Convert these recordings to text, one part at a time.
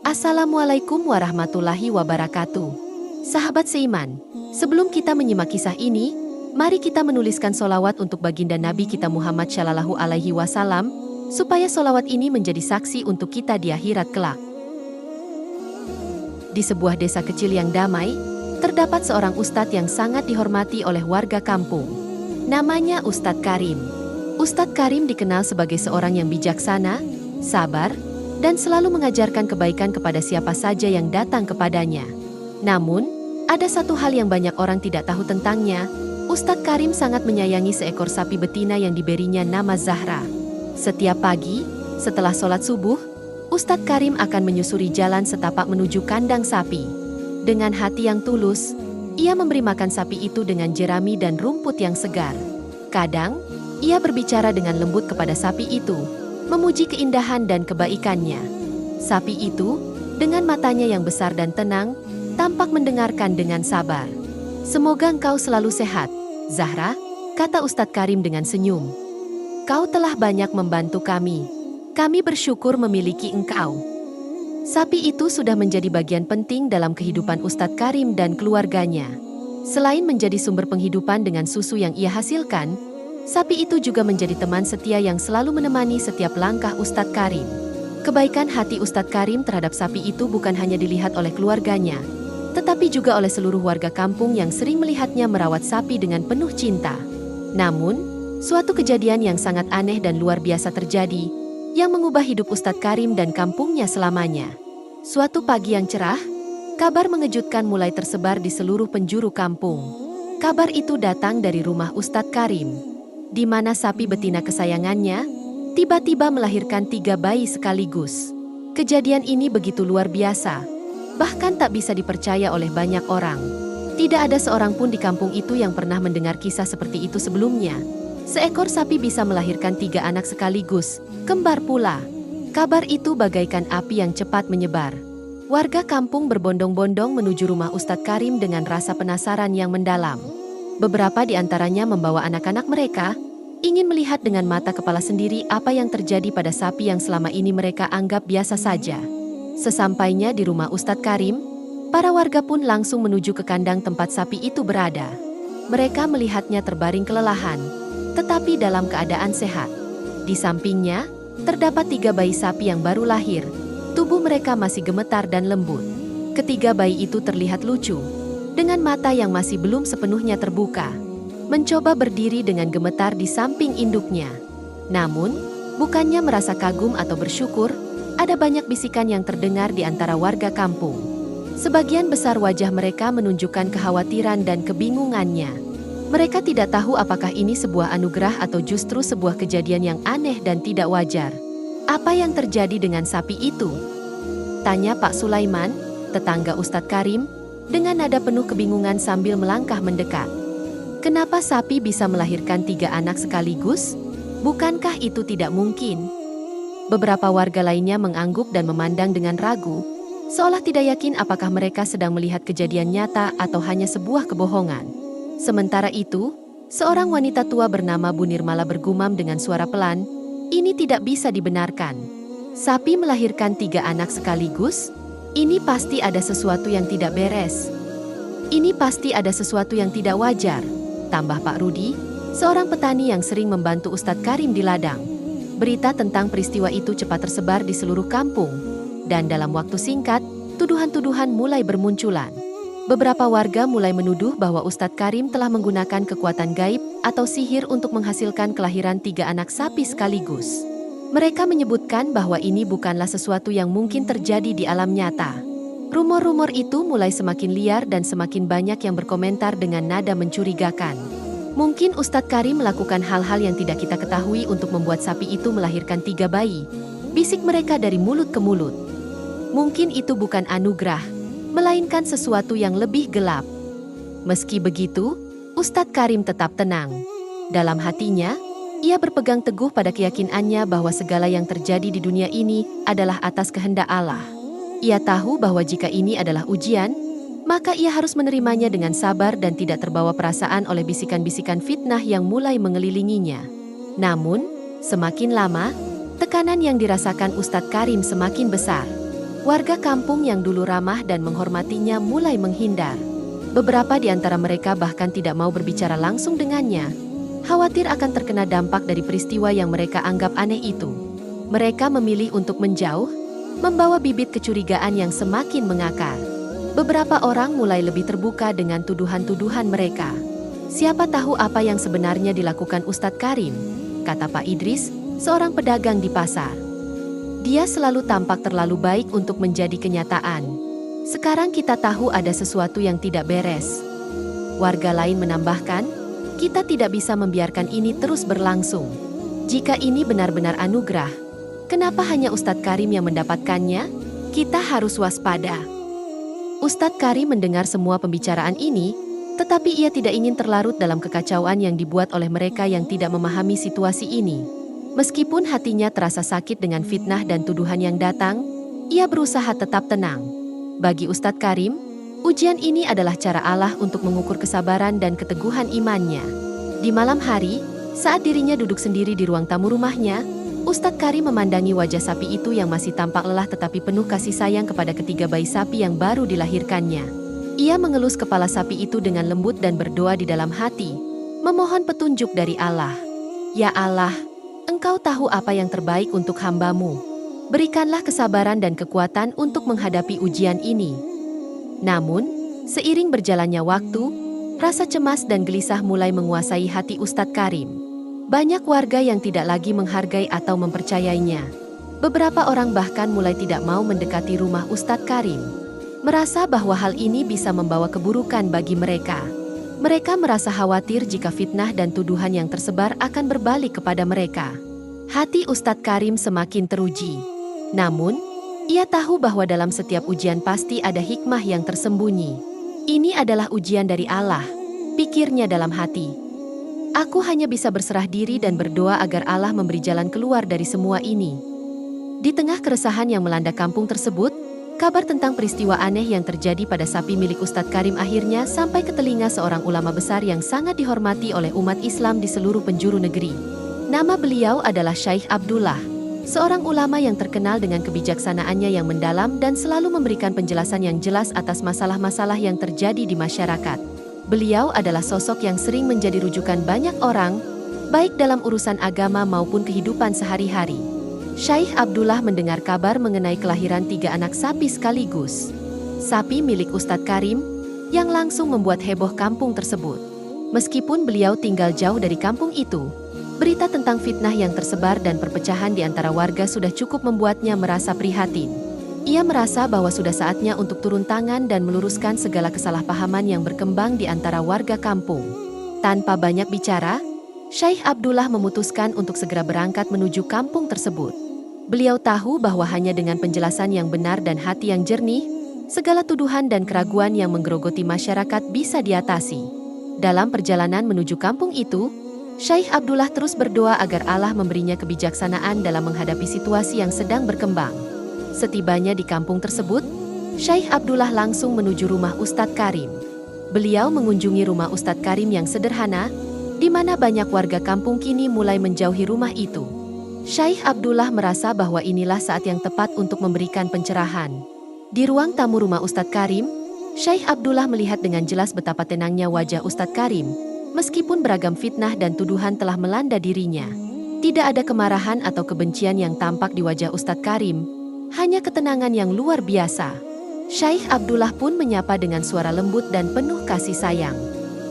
Assalamualaikum warahmatullahi wabarakatuh. Sahabat seiman, sebelum kita menyimak kisah ini, mari kita menuliskan solawat untuk baginda Nabi kita Muhammad Shallallahu Alaihi Wasallam, supaya solawat ini menjadi saksi untuk kita di akhirat kelak. Di sebuah desa kecil yang damai, terdapat seorang ustadz yang sangat dihormati oleh warga kampung. Namanya Ustadz Karim. Ustadz Karim dikenal sebagai seorang yang bijaksana, sabar, dan selalu mengajarkan kebaikan kepada siapa saja yang datang kepadanya. Namun, ada satu hal yang banyak orang tidak tahu tentangnya. Ustadz Karim sangat menyayangi seekor sapi betina yang diberinya nama Zahra. Setiap pagi, setelah sholat subuh, Ustadz Karim akan menyusuri jalan setapak menuju kandang sapi. Dengan hati yang tulus, ia memberi makan sapi itu dengan jerami dan rumput yang segar. Kadang, ia berbicara dengan lembut kepada sapi itu, memuji keindahan dan kebaikannya. Sapi itu, dengan matanya yang besar dan tenang, tampak mendengarkan dengan sabar. "Semoga engkau selalu sehat, Zahra," kata Ustadz Karim dengan senyum. "Kau telah banyak membantu kami. Kami bersyukur memiliki engkau." Sapi itu sudah menjadi bagian penting dalam kehidupan Ustadz Karim dan keluarganya. Selain menjadi sumber penghidupan dengan susu yang ia hasilkan, sapi itu juga menjadi teman setia yang selalu menemani setiap langkah Ustadz Karim. Kebaikan hati Ustadz Karim terhadap sapi itu bukan hanya dilihat oleh keluarganya, tetapi juga oleh seluruh warga kampung yang sering melihatnya merawat sapi dengan penuh cinta. Namun, suatu kejadian yang sangat aneh dan luar biasa terjadi, yang mengubah hidup Ustadz Karim dan kampungnya selamanya. Suatu pagi yang cerah, kabar mengejutkan mulai tersebar di seluruh penjuru kampung. Kabar itu datang dari rumah Ustadz Karim, di mana sapi betina kesayangannya tiba-tiba melahirkan 3 bayi sekaligus. Kejadian ini begitu luar biasa, bahkan tak bisa dipercaya oleh banyak orang. Tidak ada seorang pun di kampung itu yang pernah mendengar kisah seperti itu sebelumnya. Seekor sapi bisa melahirkan 3 anak sekaligus, kembar pula. Kabar itu bagaikan api yang cepat menyebar. Warga kampung berbondong-bondong menuju rumah Ustadz Karim dengan rasa penasaran yang mendalam. Beberapa di antaranya membawa anak-anak mereka, ingin melihat dengan mata kepala sendiri apa yang terjadi pada sapi yang selama ini mereka anggap biasa saja. Sesampainya di rumah Ustadz Karim, para warga pun langsung menuju ke kandang tempat sapi itu berada. Mereka melihatnya terbaring kelelahan, tetapi dalam keadaan sehat. Di sampingnya, terdapat 3 bayi sapi yang baru lahir. Tubuh mereka masih gemetar dan lembut. Ketiga bayi itu terlihat lucu, dengan mata yang masih belum sepenuhnya terbuka, mencoba berdiri dengan gemetar di samping induknya. Namun, bukannya merasa kagum atau bersyukur, ada banyak bisikan yang terdengar di antara warga kampung. Sebagian besar wajah mereka menunjukkan kekhawatiran dan kebingungannya. Mereka tidak tahu apakah ini sebuah anugerah atau justru sebuah kejadian yang aneh dan tidak wajar. "Apa yang terjadi dengan sapi itu?" tanya Pak Sulaiman, tetangga Ustadz Karim, dengan nada penuh kebingungan sambil melangkah mendekat. "Kenapa sapi bisa melahirkan 3 anak sekaligus? Bukankah itu tidak mungkin?" Beberapa warga lainnya mengangguk dan memandang dengan ragu, seolah tidak yakin apakah mereka sedang melihat kejadian nyata atau hanya sebuah kebohongan. Sementara itu, seorang wanita tua bernama Bu Nirmala bergumam dengan suara pelan, "Ini tidak bisa dibenarkan. Sapi melahirkan 3 anak sekaligus? Ini pasti ada sesuatu yang tidak beres. Ini pasti ada sesuatu yang tidak wajar," tambah Pak Rudi, seorang petani yang sering membantu Ustadz Karim di ladang. Berita tentang peristiwa itu cepat tersebar di seluruh kampung, dan dalam waktu singkat, tuduhan-tuduhan mulai bermunculan. Beberapa warga mulai menuduh bahwa Ustadz Karim telah menggunakan kekuatan gaib atau sihir untuk menghasilkan kelahiran 3 anak sapi sekaligus. Mereka menyebutkan bahwa ini bukanlah sesuatu yang mungkin terjadi di alam nyata. Rumor-rumor itu mulai semakin liar dan semakin banyak yang berkomentar dengan nada mencurigakan. "Mungkin Ustadz Karim melakukan hal-hal yang tidak kita ketahui untuk membuat sapi itu melahirkan 3 bayi," bisik mereka dari mulut ke mulut. "Mungkin itu bukan anugerah, melainkan sesuatu yang lebih gelap." Meski begitu, Ustadz Karim tetap tenang. Dalam hatinya, ia berpegang teguh pada keyakinannya bahwa segala yang terjadi di dunia ini adalah atas kehendak Allah. Ia tahu bahwa jika ini adalah ujian, maka ia harus menerimanya dengan sabar dan tidak terbawa perasaan oleh bisikan-bisikan fitnah yang mulai mengelilinginya. Namun, semakin lama, tekanan yang dirasakan Ustadz Karim semakin besar. Warga kampung yang dulu ramah dan menghormatinya mulai menghindar. Beberapa di antara mereka bahkan tidak mau berbicara langsung dengannya, khawatir akan terkena dampak dari peristiwa yang mereka anggap aneh itu. Mereka memilih untuk menjauh, membawa bibit kecurigaan yang semakin mengakar. Beberapa orang mulai lebih terbuka dengan tuduhan-tuduhan mereka. Siapa tahu apa yang sebenarnya dilakukan Ustadz Karim, kata Pak Idris, seorang pedagang di pasar. Dia selalu tampak terlalu baik untuk menjadi kenyataan. Sekarang kita tahu ada sesuatu yang tidak beres. Warga lain menambahkan, kita tidak bisa membiarkan ini terus berlangsung. Jika ini benar-benar anugerah, kenapa hanya Ustadz Karim yang mendapatkannya? Kita harus waspada. Ustadz Karim mendengar semua pembicaraan ini, tetapi ia tidak ingin terlarut dalam kekacauan yang dibuat oleh mereka yang tidak memahami situasi ini. Meskipun hatinya terasa sakit dengan fitnah dan tuduhan yang datang, ia berusaha tetap tenang. Bagi Ustadz Karim, ujian ini adalah cara Allah untuk mengukur kesabaran dan keteguhan imannya. Di malam hari, saat dirinya duduk sendiri di ruang tamu rumahnya, Ustadz Karim memandangi wajah sapi itu yang masih tampak lelah tetapi penuh kasih sayang kepada ketiga bayi sapi yang baru dilahirkannya. Ia mengelus kepala sapi itu dengan lembut dan berdoa di dalam hati, memohon petunjuk dari Allah. Ya Allah, Engkau tahu apa yang terbaik untuk hamba-Mu. Berikanlah kesabaran dan kekuatan untuk menghadapi ujian ini. Namun, seiring berjalannya waktu, rasa cemas dan gelisah mulai menguasai hati Ustadz Karim. Banyak warga yang tidak lagi menghargai atau mempercayainya. Beberapa orang bahkan mulai tidak mau mendekati rumah Ustadz Karim, merasa bahwa hal ini bisa membawa keburukan bagi mereka. Mereka merasa khawatir jika fitnah dan tuduhan yang tersebar akan berbalik kepada mereka. Hati Ustadz Karim semakin teruji. Namun, ia tahu bahwa dalam setiap ujian pasti ada hikmah yang tersembunyi. Ini adalah ujian dari Allah, pikirnya dalam hati. Aku hanya bisa berserah diri dan berdoa agar Allah memberi jalan keluar dari semua ini. Di tengah keresahan yang melanda kampung tersebut, kabar tentang peristiwa aneh yang terjadi pada sapi milik Ustadz Karim akhirnya sampai ke telinga seorang ulama besar yang sangat dihormati oleh umat Islam di seluruh penjuru negeri. Nama beliau adalah Syekh Abdullah, seorang ulama yang terkenal dengan kebijaksanaannya yang mendalam dan selalu memberikan penjelasan yang jelas atas masalah-masalah yang terjadi di masyarakat. Beliau adalah sosok yang sering menjadi rujukan banyak orang, baik dalam urusan agama maupun kehidupan sehari-hari. Syekh Abdullah mendengar kabar mengenai kelahiran 3 anak sapi sekaligus. Sapi milik Ustadz Karim, yang langsung membuat heboh kampung tersebut. Meskipun beliau tinggal jauh dari kampung itu, berita tentang fitnah yang tersebar dan perpecahan di antara warga sudah cukup membuatnya merasa prihatin. Ia merasa bahwa sudah saatnya untuk turun tangan dan meluruskan segala kesalahpahaman yang berkembang di antara warga kampung. Tanpa banyak bicara, Syekh Abdullah memutuskan untuk segera berangkat menuju kampung tersebut. Beliau tahu bahwa hanya dengan penjelasan yang benar dan hati yang jernih, segala tuduhan dan keraguan yang menggerogoti masyarakat bisa diatasi. Dalam perjalanan menuju kampung itu, Syekh Abdullah terus berdoa agar Allah memberinya kebijaksanaan dalam menghadapi situasi yang sedang berkembang. Setibanya di kampung tersebut, Syekh Abdullah langsung menuju rumah Ustadz Karim. Beliau mengunjungi rumah Ustadz Karim yang sederhana, di mana banyak warga kampung kini mulai menjauhi rumah itu. Syekh Abdullah merasa bahwa inilah saat yang tepat untuk memberikan pencerahan. Di ruang tamu rumah Ustadz Karim, Syekh Abdullah melihat dengan jelas betapa tenangnya wajah Ustadz Karim, meskipun beragam fitnah dan tuduhan telah melanda dirinya. Tidak ada kemarahan atau kebencian yang tampak di wajah Ustadz Karim, hanya ketenangan yang luar biasa. Syekh Abdullah pun menyapa dengan suara lembut dan penuh kasih sayang.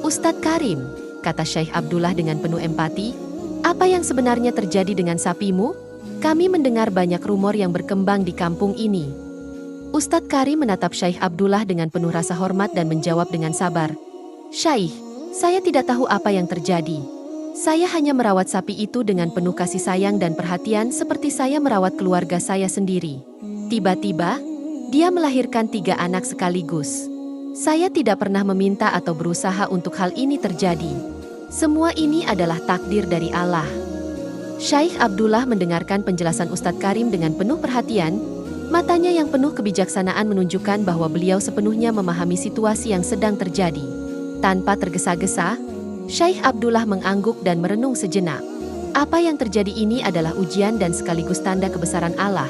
Ustadz Karim, kata Syekh Abdullah dengan penuh empati, apa yang sebenarnya terjadi dengan sapimu? Kami mendengar banyak rumor yang berkembang di kampung ini. Ustadz Karim menatap Syekh Abdullah dengan penuh rasa hormat dan menjawab dengan sabar. Syekh, saya tidak tahu apa yang terjadi. Saya hanya merawat sapi itu dengan penuh kasih sayang dan perhatian seperti saya merawat keluarga saya sendiri. Tiba-tiba, dia melahirkan 3 anak sekaligus. Saya tidak pernah meminta atau berusaha untuk hal ini terjadi. Semua ini adalah takdir dari Allah. Syekh Abdullah mendengarkan penjelasan Ustadz Karim dengan penuh perhatian, matanya yang penuh kebijaksanaan menunjukkan bahwa beliau sepenuhnya memahami situasi yang sedang terjadi. Tanpa tergesa-gesa, Syekh Abdullah mengangguk dan merenung sejenak. Apa yang terjadi ini adalah ujian dan sekaligus tanda kebesaran Allah.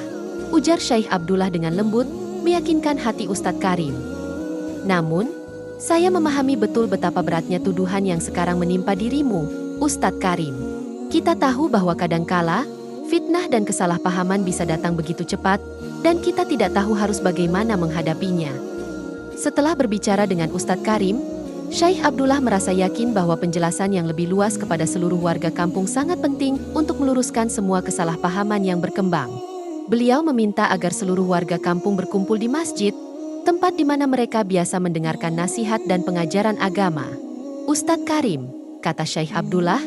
ujar Syekh Abdullah dengan lembut, meyakinkan hati Ustadz Karim. Namun, saya memahami betul betapa beratnya tuduhan yang sekarang menimpa dirimu, Ustadz Karim. Kita tahu bahwa kadangkala, fitnah dan kesalahpahaman bisa datang begitu cepat, dan kita tidak tahu harus bagaimana menghadapinya. Setelah berbicara dengan Ustadz Karim, Syekh Abdullah merasa yakin bahwa penjelasan yang lebih luas kepada seluruh warga kampung sangat penting untuk meluruskan semua kesalahpahaman yang berkembang. Beliau meminta agar seluruh warga kampung berkumpul di masjid, tempat di mana mereka biasa mendengarkan nasihat dan pengajaran agama. Ustadz Karim, kata Syekh Abdullah,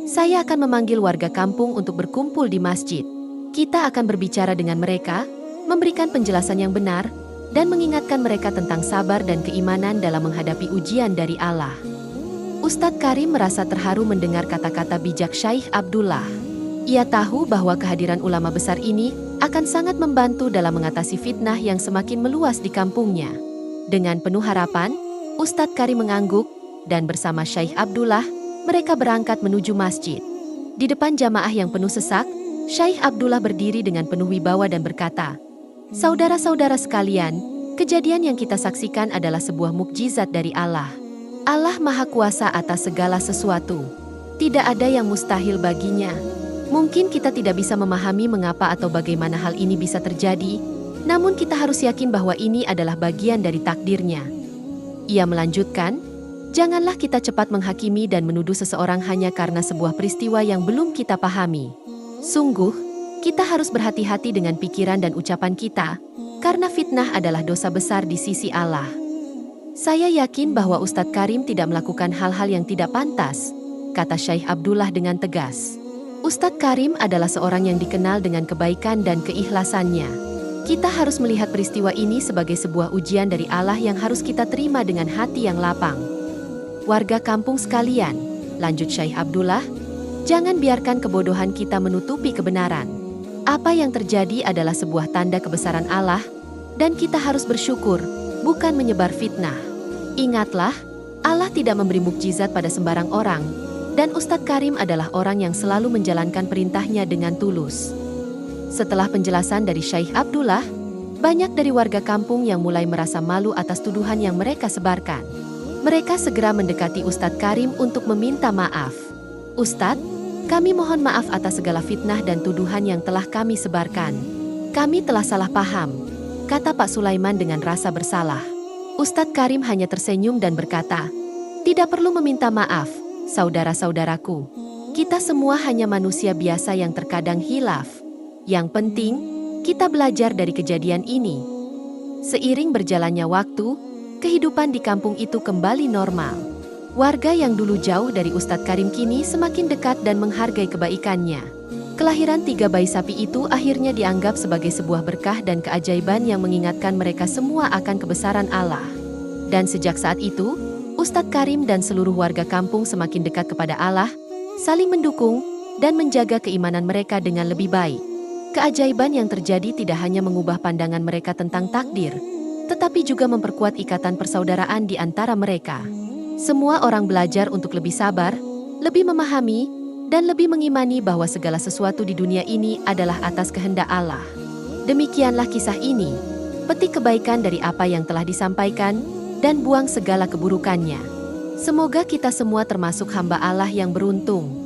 saya akan memanggil warga kampung untuk berkumpul di masjid. Kita akan berbicara dengan mereka, memberikan penjelasan yang benar, dan mengingatkan mereka tentang sabar dan keimanan dalam menghadapi ujian dari Allah. Ustadz Karim merasa terharu mendengar kata-kata bijak Syekh Abdullah. Ia tahu bahwa kehadiran ulama besar ini akan sangat membantu dalam mengatasi fitnah yang semakin meluas di kampungnya. Dengan penuh harapan, Ustadz Karim mengangguk, dan bersama Syekh Abdullah, mereka berangkat menuju masjid. Di depan jamaah yang penuh sesak, Syekh Abdullah berdiri dengan penuh wibawa dan berkata, "Saudara-saudara sekalian, kejadian yang kita saksikan adalah sebuah mukjizat dari Allah. Allah Maha Kuasa atas segala sesuatu. Tidak ada yang mustahil baginya. Mungkin kita tidak bisa memahami mengapa atau bagaimana hal ini bisa terjadi, namun kita harus yakin bahwa ini adalah bagian dari takdirnya." Ia melanjutkan, "Janganlah kita cepat menghakimi dan menuduh seseorang hanya karena sebuah peristiwa yang belum kita pahami. Sungguh, kita harus berhati-hati dengan pikiran dan ucapan kita, karena fitnah adalah dosa besar di sisi Allah." Saya yakin bahwa Ustadz Karim tidak melakukan hal-hal yang tidak pantas, kata Syekh Abdullah dengan tegas. Ustadz Karim adalah seorang yang dikenal dengan kebaikan dan keikhlasannya. Kita harus melihat peristiwa ini sebagai sebuah ujian dari Allah yang harus kita terima dengan hati yang lapang. Warga kampung sekalian, lanjut Syekh Abdullah, jangan biarkan kebodohan kita menutupi kebenaran. Apa yang terjadi adalah sebuah tanda kebesaran Allah, dan kita harus bersyukur, bukan menyebar fitnah. Ingatlah, Allah tidak memberi mukjizat pada sembarang orang, dan Ustadz Karim adalah orang yang selalu menjalankan perintahnya dengan tulus. Setelah penjelasan dari Syekh Abdullah, banyak dari warga kampung yang mulai merasa malu atas tuduhan yang mereka sebarkan. Mereka segera mendekati Ustadz Karim untuk meminta maaf. "Ustadz, kami mohon maaf atas segala fitnah dan tuduhan yang telah kami sebarkan. Kami telah salah paham," kata Pak Sulaiman dengan rasa bersalah. Ustadz Karim hanya tersenyum dan berkata, "Tidak perlu meminta maaf, saudara-saudaraku. Kita semua hanya manusia biasa yang terkadang hilaf. Yang penting, kita belajar dari kejadian ini." Seiring berjalannya waktu, kehidupan di kampung itu kembali normal. Warga yang dulu jauh dari Ustadz Karim kini semakin dekat dan menghargai kebaikannya. Kelahiran 3 bayi sapi itu akhirnya dianggap sebagai sebuah berkah dan keajaiban yang mengingatkan mereka semua akan kebesaran Allah. Dan sejak saat itu, Ustadz Karim dan seluruh warga kampung semakin dekat kepada Allah, saling mendukung, dan menjaga keimanan mereka dengan lebih baik. Keajaiban yang terjadi tidak hanya mengubah pandangan mereka tentang takdir, tetapi juga memperkuat ikatan persaudaraan di antara mereka. Semua orang belajar untuk lebih sabar, lebih memahami, dan lebih mengimani bahwa segala sesuatu di dunia ini adalah atas kehendak Allah. Demikianlah kisah ini. Petik kebaikan dari apa yang telah disampaikan, dan buang segala keburukannya. Semoga kita semua termasuk hamba Allah yang beruntung.